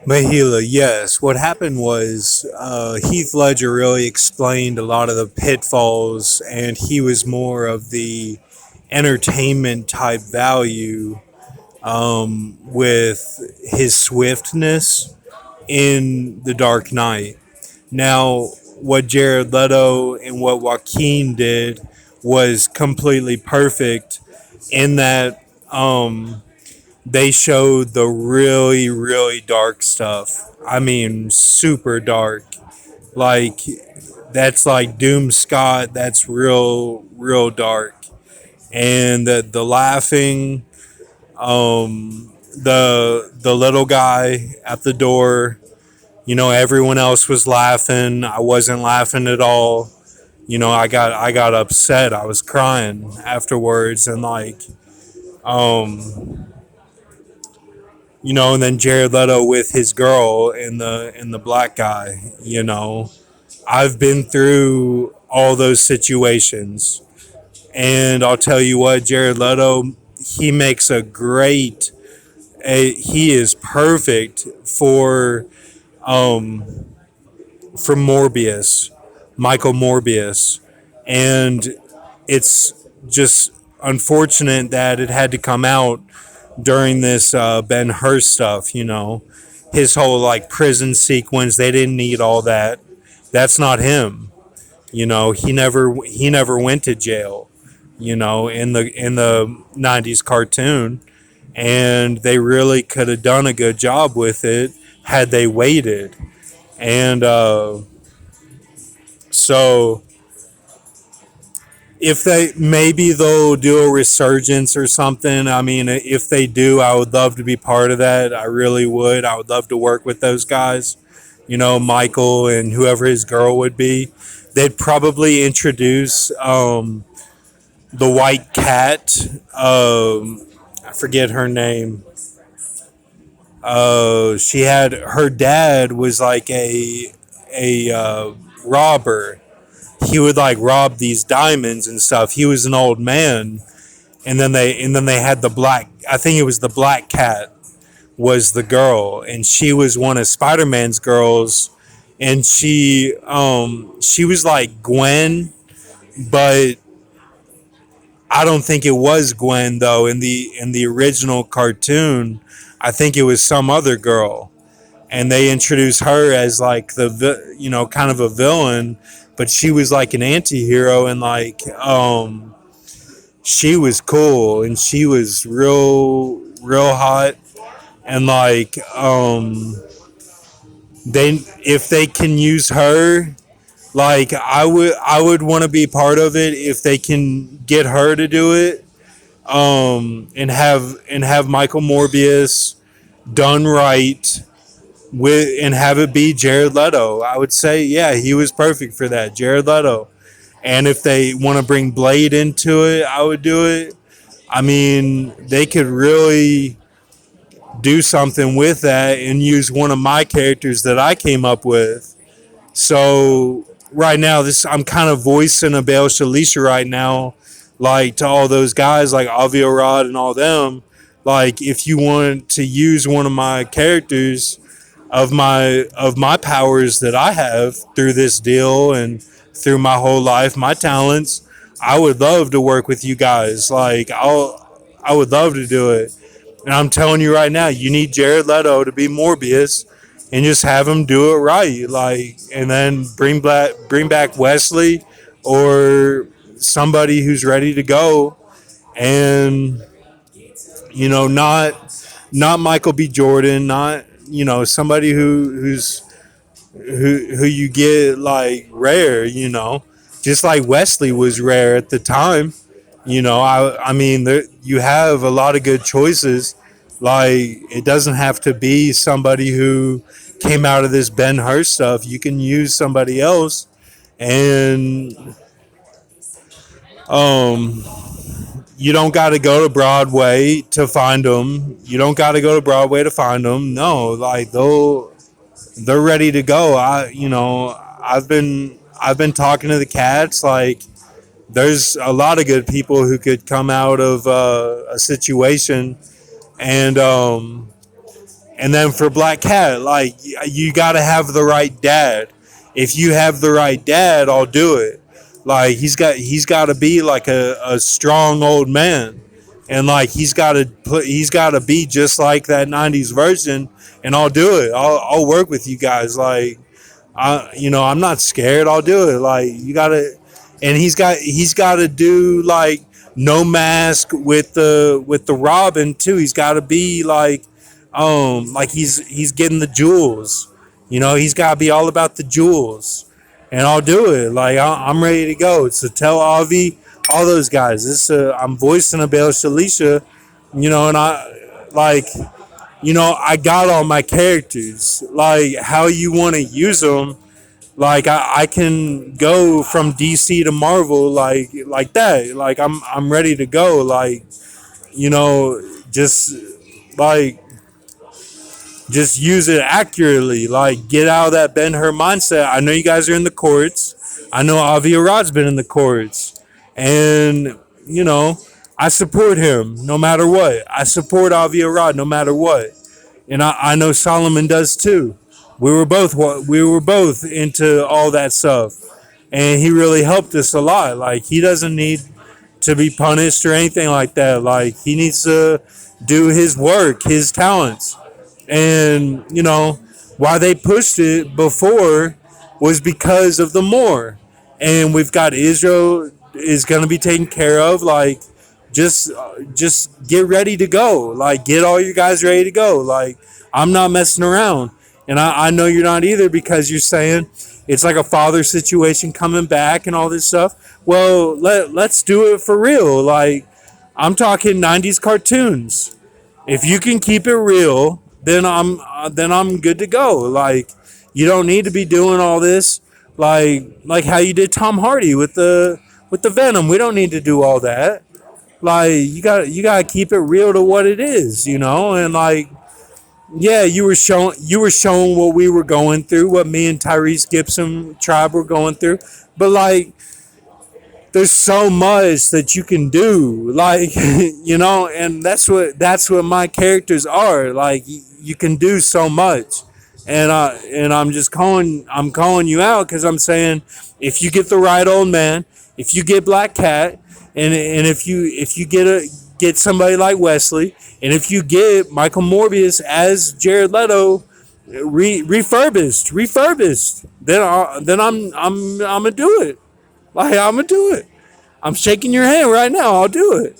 Mahila, yes. What happened was Heath Ledger really explained a lot of the pitfalls, and he was more of the entertainment type value with his swiftness in The Dark Knight. Now, what Jared Leto and what Joaquin did was completely perfect in that they showed the really, really dark stuff. I mean, super dark. Like, that's like Doom Scott. That's real, real dark. And the laughing, the little guy at the door. Everyone else was laughing. I wasn't laughing at all. I got upset. I was crying afterwards, and like, um, and then Jared Leto with his girl and the black guy. I've been through all those situations, and I'll tell you what, Jared Leto, he makes he is perfect um for Morbius, Michael Morbius, and it's just unfortunate that it had to come out during this Ben Hur stuff. His whole like prison sequence. They didn't need all that. That's not him. He never went to jail. In the '90s cartoon, and they really could have done a good job with it had they waited. And so if they maybe they'll do a resurgence or something. I mean, if they do, I would love to be part of that. I really would. I would love to work with those guys. Michael and whoever his girl would be. They'd probably introduce the white cat. I forget her name. She had her dad was like a robber. He would like rob these diamonds and stuff. He was an old man, and then they had the black. I think it was the black cat was the girl, and she was one of Spider Man's girls, and she was like Gwen, but I don't think it was Gwen though. In the original cartoon, I think it was some other girl, and they introduced her as like kind of a villain, but she was like an anti-hero, and like she was cool, and she was real real hot, and like they if they can use her, like I would want to be part of it if they can get her to do it, and have Michael Morbius done right and have it be Jared Leto. I would say, yeah, he was perfect for that, Jared Leto. And if they want to bring Blade into it, I would do it. I mean, they could really do something with that and use one of my characters that I came up with. So right now, this I'm kind of voicing a Bail Shalisha right now, like to all those guys like Avi Arad and all them. Like, if you want to use one of my characters of my powers that I have through this deal and through my whole life, my talents, I would love to work with you guys. Like, I would love to do it. And I'm telling you right now, you need Jared Leto to be Morbius, and just have him do it right. Like, and then bring back Wesley or somebody who's ready to go, and not Michael B. Jordan, not somebody who you get like rare, just like Wesley was rare at the time. I mean, you have a lot of good choices. Like, it doesn't have to be somebody who came out of this Ben Hur stuff. You can use somebody else, and um, you don't got to go to Broadway to find them. You don't got to go to Broadway to find them. No, like they're ready to go. I've been talking to the cats. Like, there's a lot of good people who could come out of a situation, and And then for Black Cat, like you got to have the right dad. If you have the right dad, I'll do it. Like he's got to be like a strong old man, and like he's got to be just like that '90s version. And I'll do it. I'll work with you guys. Like I'm not scared. I'll do it. Like you gotta, and he's got to do like no mask with the Robin too. He's got to be like he's getting the jewels. He's got to be all about the jewels, and I'll do it. Like I'm ready to go. So tell Avi, all those guys. I'm voicing a Bail Shalisha, and I got all my characters. Like how you want to use them. Like I can go from DC to Marvel like that. Like I'm ready to go. Like just like just use it accurately. Like get out of that Ben Hur mindset. I know you guys are in the courts. I know Avi Arad's been in the courts, and you know I support him no matter what. I support Avi Arad no matter what, and I know Solomon does too. We were both into all that stuff, and he really helped us a lot. Like he doesn't need to be punished or anything like that. Like he needs to do his work, his talents. And why they pushed it before was because of the more. And we've got Israel is going to be taken care of. Like just get ready to go. Like get all you guys ready to go. Like I'm not messing around, and I know you're not either, because you're saying it's like a father situation coming back and all this stuff. Well, let's do it for real. Like I'm talking '90s cartoons. If you can keep it real, then I'm good to go. Like you don't need to be doing all this like how you did Tom Hardy with the Venom. We don't need to do all that. Like you got to keep it real to what it is, and like yeah, you were showing what we were going through, what me and Tyrese Gibson tribe were going through. But like there's so much that you can do, like and that's what my characters are. Like you can do so much, and I'm calling you out because I'm saying if you get the right old man, if you get Black Cat, and if you get somebody like Wesley, and if you get Michael Morbius as Jared Leto, refurbished, then I'm gonna do it. Like I'm gonna do it. I'm shaking your hand right now. I'll do it.